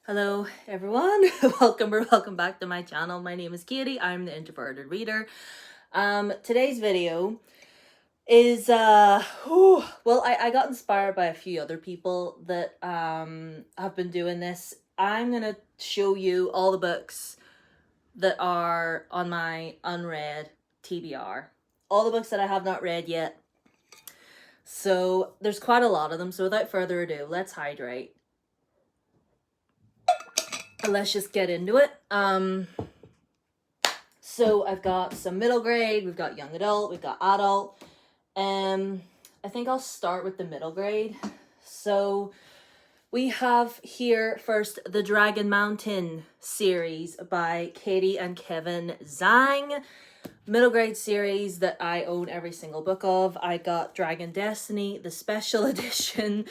Hello everyone, welcome back to my channel. My name is Katie. I'm the Introverted Reader. Today's video is I got inspired by a few other people that have been doing this. I'm gonna show you all the books that are on my unread TBR. All the books that I have not read yet. So there's quite a lot of them, so without further ado, let's hydrate. Let's just get into it. So I've got some middle grade, we've got young adult, we've got adult. I think I'll start with the middle grade. So we have here first the Dragon Mountain series by Katie and Kevin Zhang. Middle grade series that I own every single book of. I got Dragon Destiny, the special edition.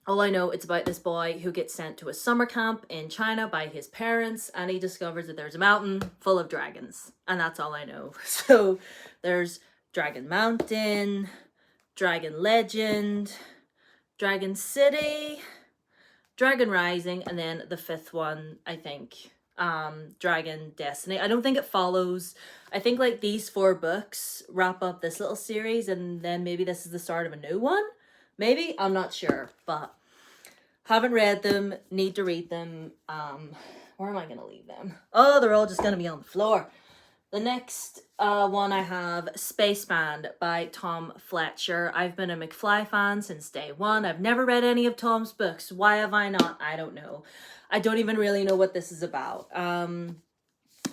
All I know, it's about this boy who gets sent to a summer camp in China by his parents, and he discovers that there's a mountain full of dragons, and that's all I know. So there's Dragon Mountain, Dragon Legend, Dragon City, Dragon Rising, and then the fifth one, I think, Dragon Destiny. I don't think it follows. I think like these four books wrap up this little series, and then maybe this is the start of a new one. Maybe, I'm not sure, but haven't read them, need to read them. Where am I going to leave them? Oh, they're all just going to be on the floor. The next one I have, Spaceman by Tom Fletcher. I've been a McFly fan since day one. I've never read any of Tom's books. Why have I not? I don't know. I don't even really know what this is about.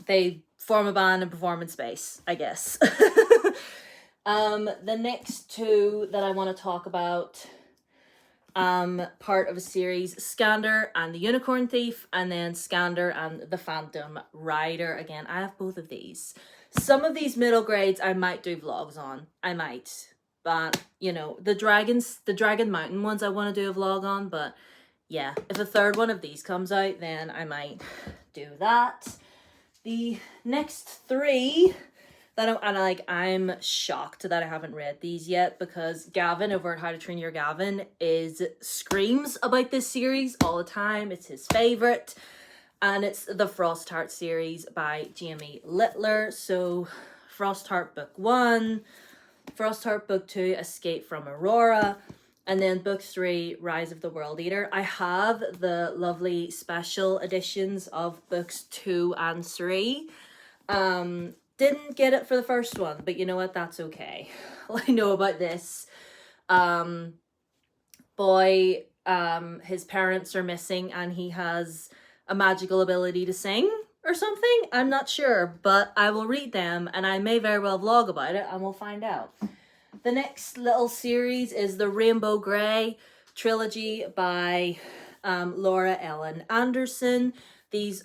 They form a band and perform in space, I guess. The next two that I want to talk about, part of a series, Skander and the Unicorn Thief, and then Skander and the Phantom Rider. Again, I have both of these. Some of these middle grades I might do vlogs on. I might. But, you know, the Dragon Mountain ones I want to do a vlog on. But, yeah, if a third one of these comes out, then I might do that. The next three... I'm shocked that I haven't read these yet, because Gavin over at How to Train Your Gavin screams about this series all the time. It's his favorite, and it's the Frostheart series by Jamie Littler. So Frostheart book 1, Frostheart book 2, Escape from Aurora, and then book 3, Rise of the World Eater. I have the lovely special editions of books 2 and 3. Didn't get it for the first one, but you know what? That's okay. All I know about this boy, his parents are missing, and he has a magical ability to sing or something. I'm not sure, but I will read them, and I may very well vlog about it, and we'll find out. The next little series is the Rainbow Grey trilogy by Laura Ellen Anderson.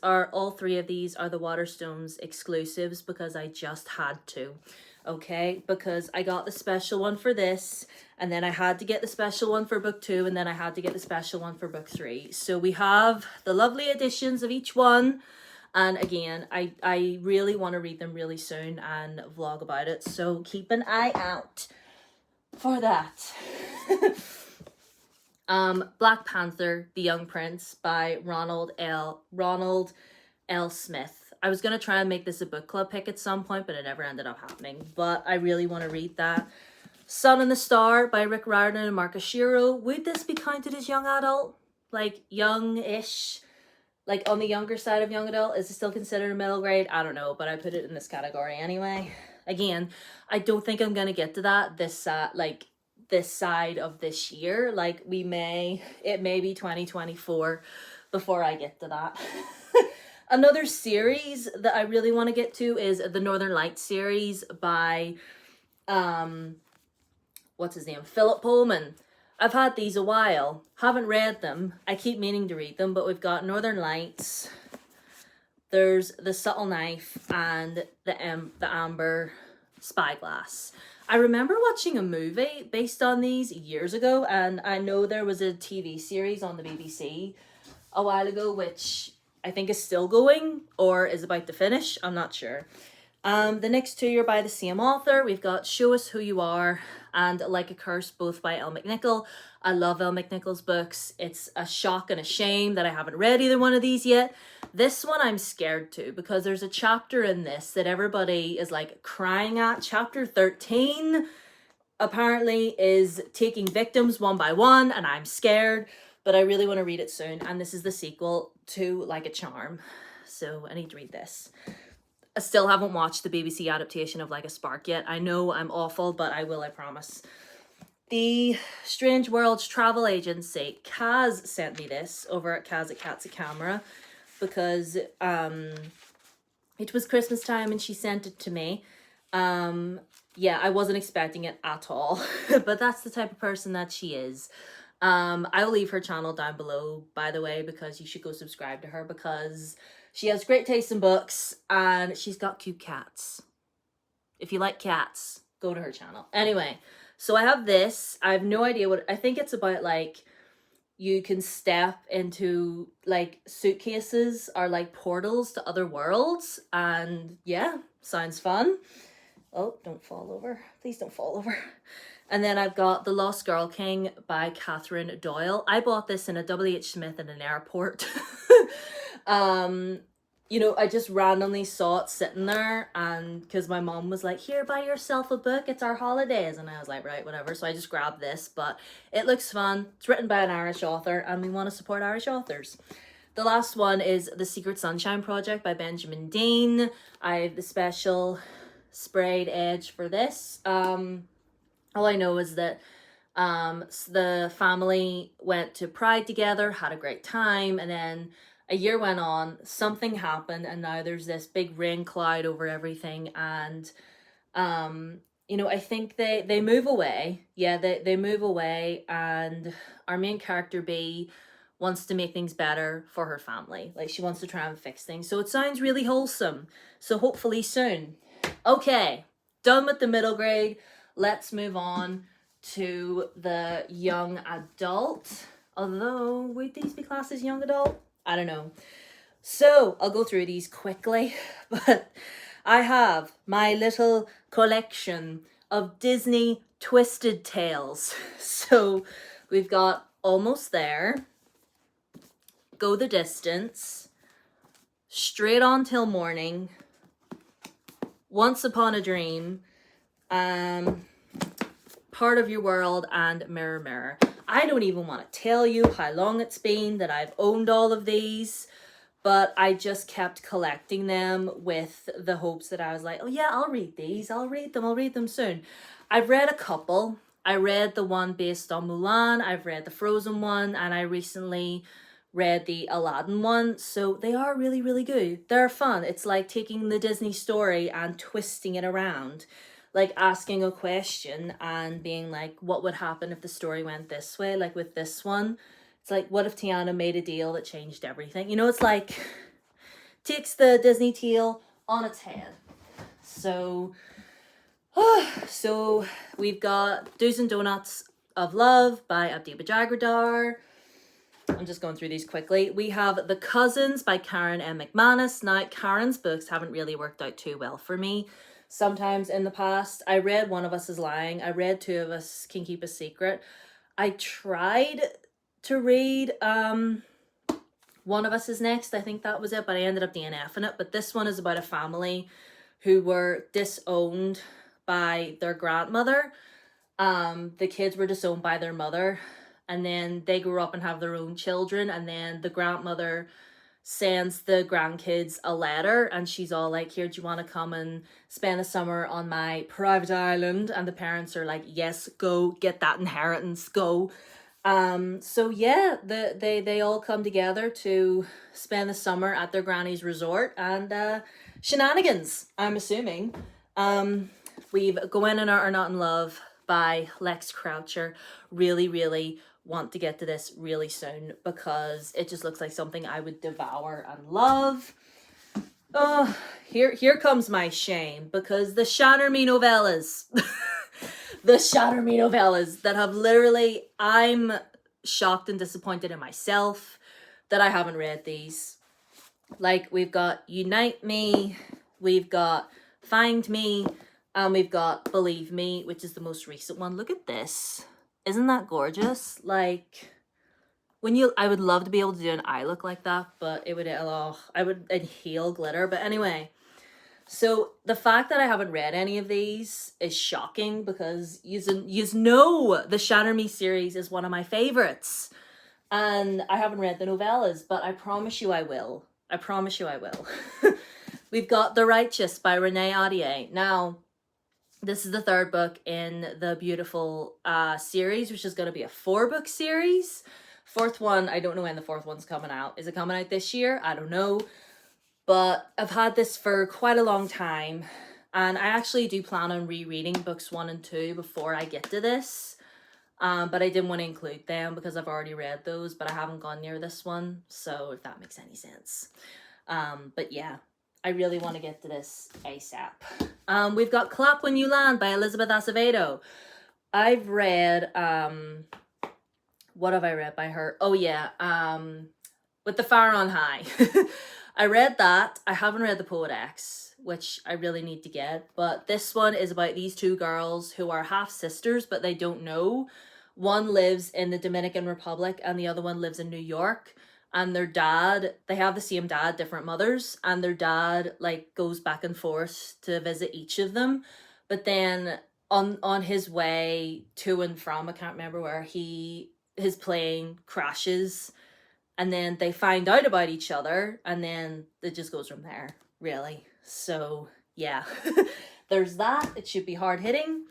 All three of these are the Waterstones exclusives, because I just had to, okay? Because I got the special one for this, and then I had to get the special one for book 2, and then I had to get the special one for book 3. So we have the lovely editions of each one, and again, I really want to read them really soon and vlog about it, so keep an eye out for that. Black Panther, The Young Prince by Ronald L. Smith. I was going to try and make this a book club pick at some point, but it never ended up happening. But I really want to read that. Sun and the Star by Rick Riordan and Marcus Shiro. Would this be counted as young adult? Like young-ish? Like on the younger side of young adult? Is it still considered a middle grade? I don't know, but I put it in this category anyway. Again, I don't think I'm going to get to that this side of this year. Like it may be 2024 before I get to that. Another series that I really want to get to is the Northern Lights series by what's his name, Philip Pullman. I've had these a while, haven't read them. I keep meaning to read them, but we've got Northern Lights, there's The Subtle Knife, and the Amber Spyglass. I remember watching a movie based on these years ago, and I know there was a TV series on the BBC a while ago, which I think is still going or is about to finish. I'm not sure. The next two are by the same author. We've got Show Us Who You Are and Like a Curse, both by Elle McNichol. I love Elle McNichol's books. It's a shock and a shame that I haven't read either one of these yet. This one I'm scared to, because there's a chapter in this that everybody is like crying at. Chapter 13 apparently is taking victims one by one, and I'm scared, but I really want to read it soon. And this is the sequel to Like a Charm, so I need to read this. I still haven't watched the BBC adaptation of Like a Spark yet. I know I'm awful, but I will, I promise. The Strange Worlds Travel Agency. Kaz sent me this over at Kaz at Cats at Camera, because it was Christmas time and she sent it to me. Yeah, I wasn't expecting it at all, but that's the type of person that she is. I'll leave her channel down below, by the way, because you should go subscribe to her, because she has great taste in books and she's got cute cats. If you like cats, go to her channel. Anyway, so I have this. I have no idea what, I think it's about like, you can step into like suitcases or like portals to other worlds, and yeah, sounds fun. Oh, don't fall over. Please don't fall over. And then I've got The Lost Girl King by Catherine Doyle. I bought this in a W.H. Smith in an airport. You know, I just randomly saw it sitting there, and because my mom was like, here, buy yourself a book, it's our holidays. And I was like, right, whatever. So I just grabbed this, but it looks fun. It's written by an Irish author, and we want to support Irish authors. The last one is The Secret Sunshine Project by Benjamin Dean. I have the special sprayed edge for this. All I know is that the family went to Pride together, had a great time, and then a year went on, something happened, and now there's this big rain cloud over everything, and you know, I think they move away. Yeah, they move away, and our main character B wants to make things better for her family. Like, she wants to try and fix things. So it sounds really wholesome. So hopefully soon. Okay, done with the middle grade. Let's move on to the young adult. Although, would these be classed as young adult? I don't know. So I'll go through these quickly, but I have my little collection of Disney Twisted Tales. So we've got Almost There, Go the Distance, Straight On Till Morning, Once Upon a Dream, Part of Your World, and Mirror Mirror. I don't even want to tell you how long it's been that I've owned all of these, but I just kept collecting them with the hopes that I was like, oh yeah, I'll read these, I'll read them soon. I've read a couple. I read the one based on Mulan, I've read the Frozen one, and I recently read the Aladdin one, so they are really, really good. They're fun. It's like taking the Disney story and twisting it around. Like asking a question and being like, what would happen if the story went this way? Like with this one, it's like, what if Tiana made a deal that changed everything? You know, it's like, takes the Disney tale on its head. So we've got Do's and Donuts of Love by Abdi Bajagradar. I'm just going through these quickly. We have The Cousins by Karen M. McManus. Now, Karen's books haven't really worked out too well for me. Sometimes in the past, I read One of Us is Lying. I read Two of Us Can Keep a Secret. I tried to read One of Us is Next. I think that was it, but I ended up DNFing it. But this one is about a family who were disowned by their grandmother. The kids were disowned by their mother, and then they grew up and have their own children, and then the grandmother sends the grandkids a letter, and she's all like, here, do you want to come and spend the summer on my private island? And the parents are like, yes, go get that inheritance, go. So yeah, they all come together to spend the summer at their granny's resort, and shenanigans, I'm assuming. We've Gwen and I Are Not in Love by Lex Croucher. Really, really want to get to this really soon because it just looks like something I would devour and love. Oh, here comes my shame, because the Shatter Me novellas, the Shatter Me novellas that have literally, I'm shocked and disappointed in myself that I haven't read these. Like, we've got Unite Me, we've got Find Me, and we've got Believe Me, which is the most recent one. Look at this. Isn't that gorgeous? Like, I would love to be able to do an eye look like that, but it would, I would inhale glitter. But anyway, so the fact that I haven't read any of these is shocking because you know the Shatter Me series is one of my favorites. And I haven't read the novellas, but I promise you I will. I promise you I will. We've got The Righteous by Renee Ahdieh. Now, this is the third book in the beautiful series, which is going to be a 4-book series. Fourth one, I don't know when the fourth one's coming out. Is it coming out this year? I don't know. But I've had this for quite a long time. And I actually do plan on rereading books 1 and 2 before I get to this. But I didn't want to include them because I've already read those, but I haven't gone near this one. So if that makes any sense. But yeah, I really want to get to this ASAP. We've got Clap When You Land by Elizabeth Acevedo. I've read, what have I read by her? Oh yeah, With the Fire on High. I read that. I haven't read The Poet X, which I really need to get. But this one is about these two girls who are half sisters, but they don't know. One lives in the Dominican Republic and the other one lives in New York. And their dad, they have the same dad, different mothers. And their dad like goes back and forth to visit each of them. But then on his way to and from, I can't remember where, his plane crashes. And then they find out about each other, and then it just goes from there, really. So, yeah. There's that. It should be hard-hitting.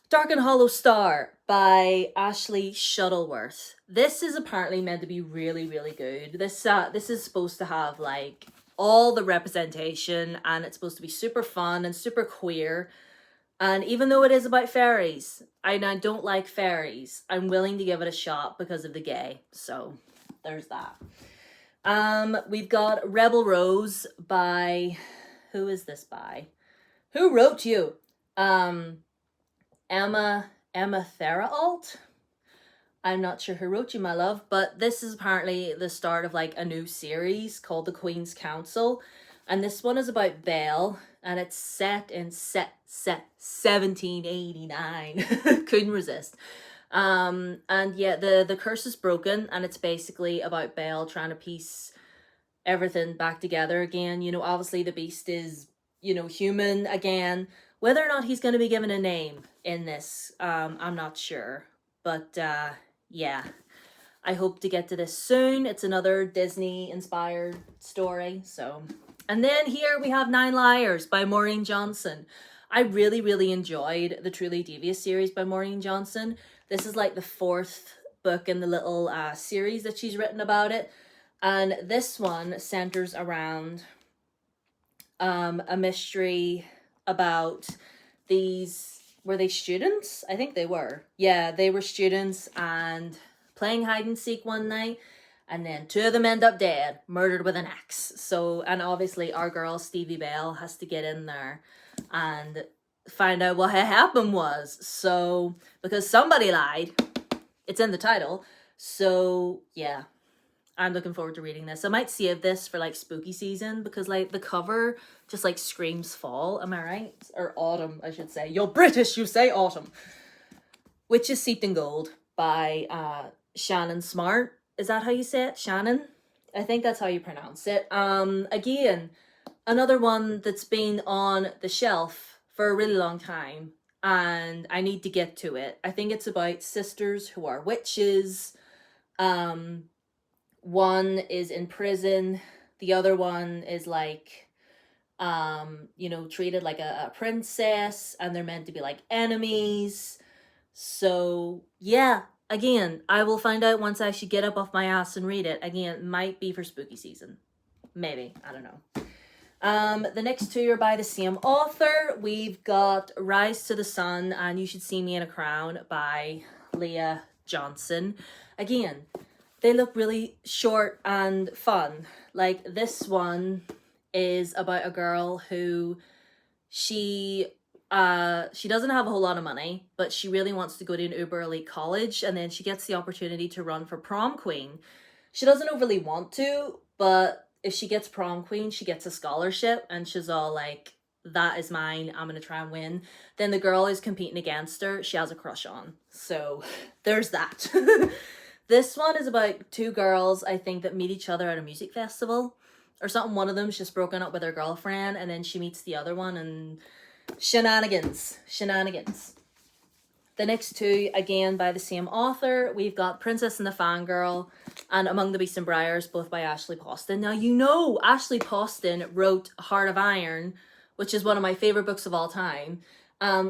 Dark and Hollow Star by Ashley Shuttleworth. This is apparently meant to be really, really good. This is supposed to have, like, all the representation, and it's supposed to be super fun and super queer. And even though it is about fairies, and I don't like fairies, I'm willing to give it a shot because of the gay. So there's that. We've got Rebel Rose by, who is this by? Who wrote you? Emma Therault? I'm not sure who wrote you, my love, but this is apparently the start of like a new series called The Queen's Council. And this one is about Belle, and it's set in 1789. Couldn't resist. And yeah, the curse is broken, and it's basically about Belle trying to piece everything back together again. You know, obviously the beast is, you know, human again. Whether or not he's going to be given a name in this, I'm not sure. But yeah, I hope to get to this soon. It's another Disney-inspired story, so... And then here we have 9 Liars by Maureen Johnson. I really, really enjoyed the Truly Devious series by Maureen Johnson. This is like the 4th book in the little series that she's written about it. And this one centers around a mystery about these... Were they students? I think they were. Yeah, they were students and playing hide and seek one night. And then 2 of them end up dead, murdered with an axe. So, and obviously our girl Stevie Bell has to get in there and find out what had happened was. So, because somebody lied, it's in the title. So, yeah, I'm looking forward to reading this. I might save this for like spooky season because like the cover just like screams fall. Am I right? Or autumn, I should say. You're British, you say autumn. Witches Steeped in Gold by Shannon Smart. Is that how you say it? Shannon? I think that's how you pronounce it. Again, another one that's been on the shelf for a really long time, and I need to get to it. I think it's about sisters who are witches. One is in prison. The other one is like, you know, treated like a princess, and they're meant to be like enemies. So, yeah. Again, I will find out once I should get up off my ass and read it. Again, it might be for spooky season. Maybe. I don't know. The next 2 are by the same author. We've got Rise to the Sun and You Should See Me in a Crown by Leah Johnson. Again, they look really short and fun. Like, this one is about a girl who she doesn't have a whole lot of money, but she really wants to go to an uber elite college, and then she gets the opportunity to run for prom queen. She doesn't overly want to, but if she gets prom queen, she gets a scholarship, and she's all like, that is mine, I'm gonna try and win. Then the girl who's competing against her, she has a crush on. So there's that. This one is about two girls, I think, that meet each other at a music festival or something. One of them's just broken up with her girlfriend, and then she meets the other one, and shenanigans. The next two, again by the same author, we've got Princess and the Fangirl and Among the Beasts and Briars, both by Ashley Poston. Now, you know Ashley Poston wrote Heart of Iron, which is one of my favorite books of all time.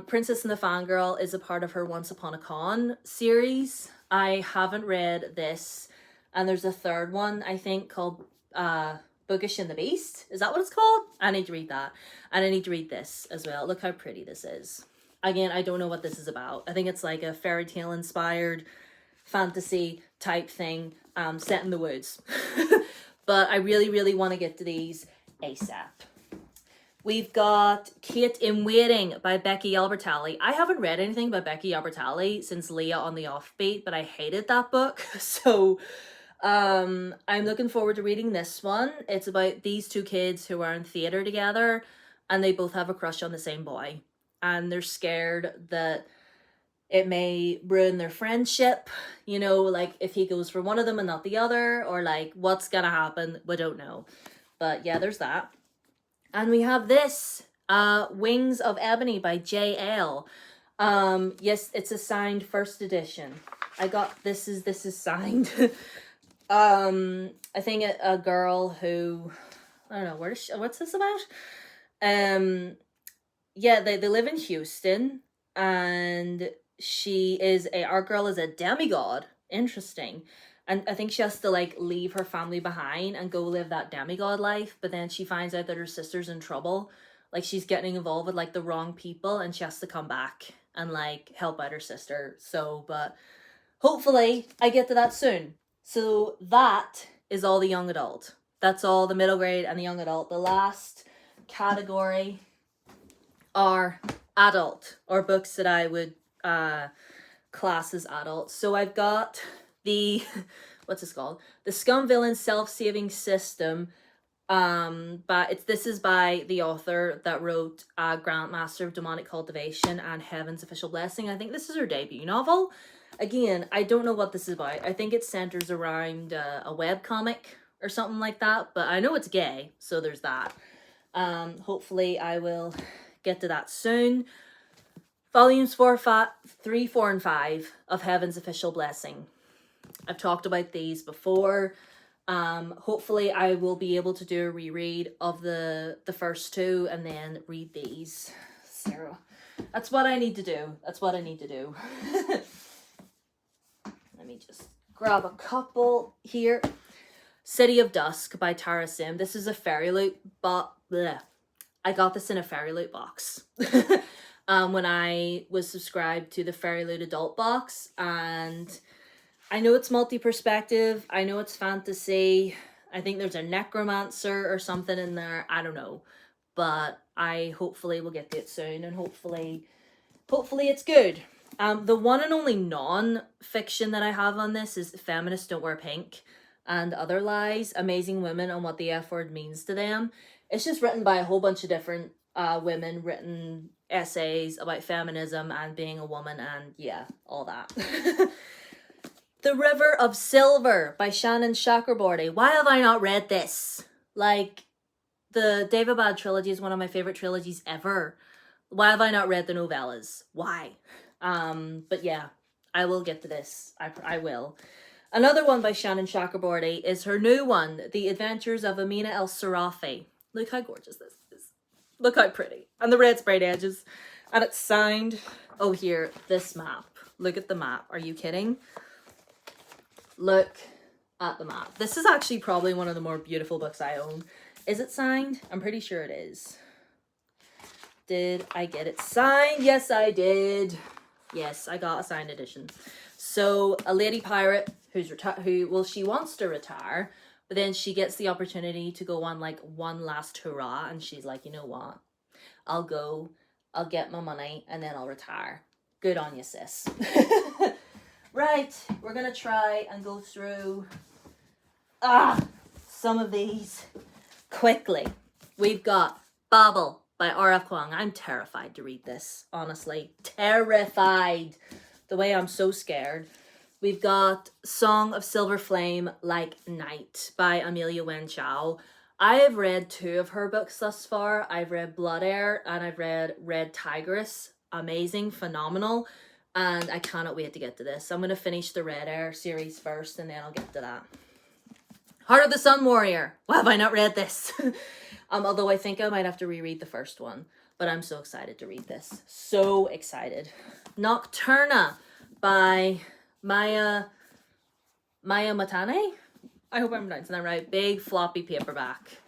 Princess and the Fangirl is a part of her Once Upon a Con series. I haven't read this, and there's a third one, I think, called Bookish and the Beast. Is that what it's called? I need to read that. And I need to read this as well. Look how pretty this is. Again, I don't know what this is about. I think it's like a fairy tale inspired fantasy type thing set in the woods. But I really, really want to get to these ASAP. We've got Kate in Waiting by Becky Albertalli. I haven't read anything by Becky Albertalli since Leah on the Offbeat, but I hated that book. So I'm looking forward to reading this one. It's about these two kids who are in theatre together, and they both have a crush on the same boy. And they're scared that it may ruin their friendship, you know, like if he goes for one of them and not the other, or like what's gonna happen, we don't know. But yeah, there's that. And we have this, Wings of Ebony by J.L. Yes, it's a signed first edition. I got, this is signed. I think a girl who, I don't know, what's this about? Yeah, they live in Houston, and our girl is a demigod. Interesting. And I think she has to like leave her family behind and go live that demigod life. But then she finds out that her sister's in trouble. Like she's getting involved with like the wrong people, and she has to come back and like help out her sister. So, but hopefully I get to that soon. So that is all the young adult. That's all the middle grade and the young adult. The last category are adult, or books that I would class as adult. So I've got the, what's this called? The Scum Villain Self-Saving System. But this is by the author that wrote Grandmaster of Demonic Cultivation and Heaven's Official Blessing. I think this is her debut novel. Again, I don't know what this is about. I think it centers around a webcomic or something like that, but I know it's gay, so there's that. Hopefully I will get to that soon. Volumes 3, 4, and 5 of Heaven's Official Blessing. I've talked about these before. Hopefully I will be able to do a reread of the first two and then read these. Sarah, that's what I need to do. Let me just grab a couple here. City of Dusk by Tara Sim. This is a Fairy Loot, but I got this in a Fairy Loot box when I was subscribed to the Fairy Loot adult box, and I know it's multi-perspective, I know it's fantasy, I think there's a necromancer or something in there, I don't know, but I hopefully will get to it soon, and hopefully it's good. The one and only non-fiction that I have on this is Feminists Don't Wear Pink and Other Lies, Amazing Women and What the F Word Means to Them. It's just written by a whole bunch of different women, written essays about feminism and being a woman, and yeah, all that. The River of Silver by Shannon Chakraborty. Why have I not read this? Like, the David Bad trilogy is one of my favorite trilogies ever. Why have I not read the novellas? Why? But yeah, I will get to this. I will. Another one by Shannon Chakraborty is her new one, The Adventures of Amina El Sarafi. Look how gorgeous this is. Look how pretty. And the red sprayed edges. And it's signed. Oh, here, this map. Look at the map. Are you kidding? Look at the map. This is actually probably one of the more beautiful books I own. Is it signed? I'm pretty sure it is. Did I get it signed? Yes, I did. Yes, I got a signed edition. So a lady pirate who she wants to retire, but then she gets the opportunity to go on like one last hurrah, and she's like, you know what? I'll go, I'll get my money, and then I'll retire. Good on you, sis. Right, we're gonna try and go through some of these quickly. We've got Babel by R.F. Kuang. I'm terrified to read this, honestly. Terrified. The way I'm so scared. We've got Song of Silver Flame Like Night by Amelia Wen Chow. I have read 2 of her books thus far. I've read Blood Air and I've read Red Tigress. Amazing, phenomenal. And I cannot wait to get to this. I'm going to finish the Red Air series first and then I'll get to that. Heart of the Sun Warrior. Why have I not read this? Although I think I might have to reread the first one. But I'm so excited to read this. So excited. Nocturna by Maya Matane? I hope I'm pronouncing that right. Big floppy paperback.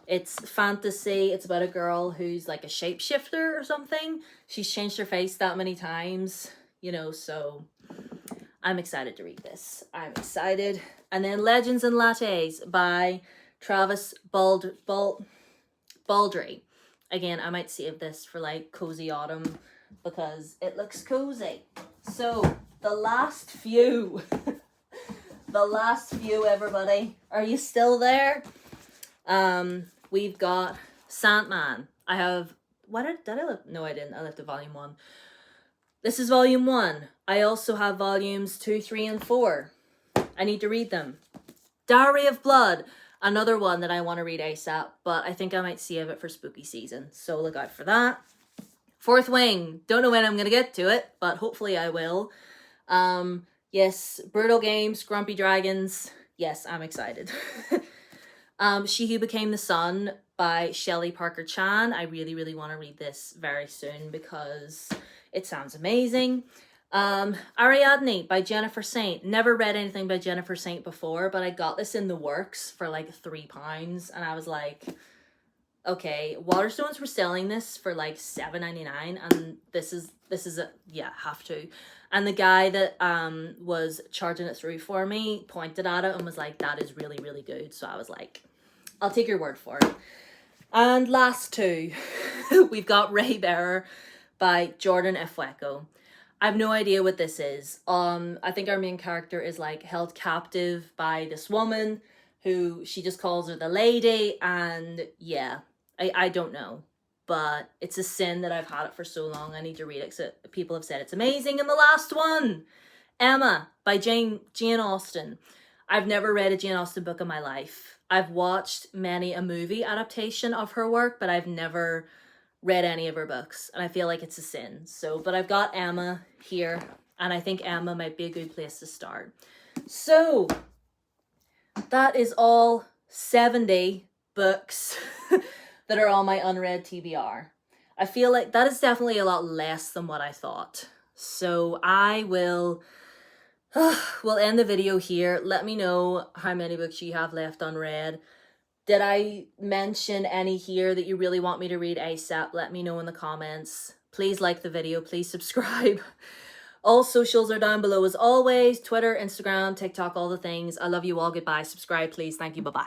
It's fantasy. It's about a girl who's like a shapeshifter or something. She's changed her face that many times, you know, so I'm excited to read this. I'm excited. And then Legends and Lattes by Travis Baldry. Again, I might save this for like cozy autumn because it looks cozy. So the last few, everybody. Are you still there? We've got Sandman. I have, did I lift? No, I didn't. I lifted volume 1. This is volume 1. I also have volumes 2, 3, and 4. I need to read them. Diary of Blood. Another one that I want to read ASAP, but I think I might save it for spooky season. So look out for that. Fourth Wing. Don't know when I'm going to get to it, but hopefully I will. Yes, Brutal Games, Grumpy Dragons. Yes, I'm excited. She Who Became the Sun by Shelley Parker Chan. I really, really want to read this very soon because it sounds amazing. Ariadne by Jennifer Saint. Never read anything by Jennifer Saint before, but I got this in the works for like £3 and I was like, okay, Waterstones were selling this for like $7.99 and this is have to. And the guy that was charging it through for me pointed at it and was like, that is really, really good. So I was like, I'll take your word for it. And last 2, we've got Ray Bearer by Jordan Efueko. I have no idea what this is. I think our main character is like held captive by this woman who she just calls her the lady. And yeah, I don't know. But it's a sin that I've had it for so long. I need to read it because people have said it's amazing. And the last one, Emma by Jane Austen. I've never read a Jane Austen book in my life. I've watched many a movie adaptation of her work, but I've never read any of her books. And I feel like it's a sin. So, but I've got Emma here. And I think Emma might be a good place to start. So, that is all 70 books that are on my unread TBR. I feel like that is definitely a lot less than what I thought. So I will we'll end the video here. Let me know how many books you have left unread. Did I mention any here that you really want me to read ASAP? Let me know in the comments. Please like the video. Please subscribe. All socials are down below as always. Twitter, Instagram, TikTok, all the things. I love you all. Goodbye. Subscribe, please. Thank you. Bye-bye.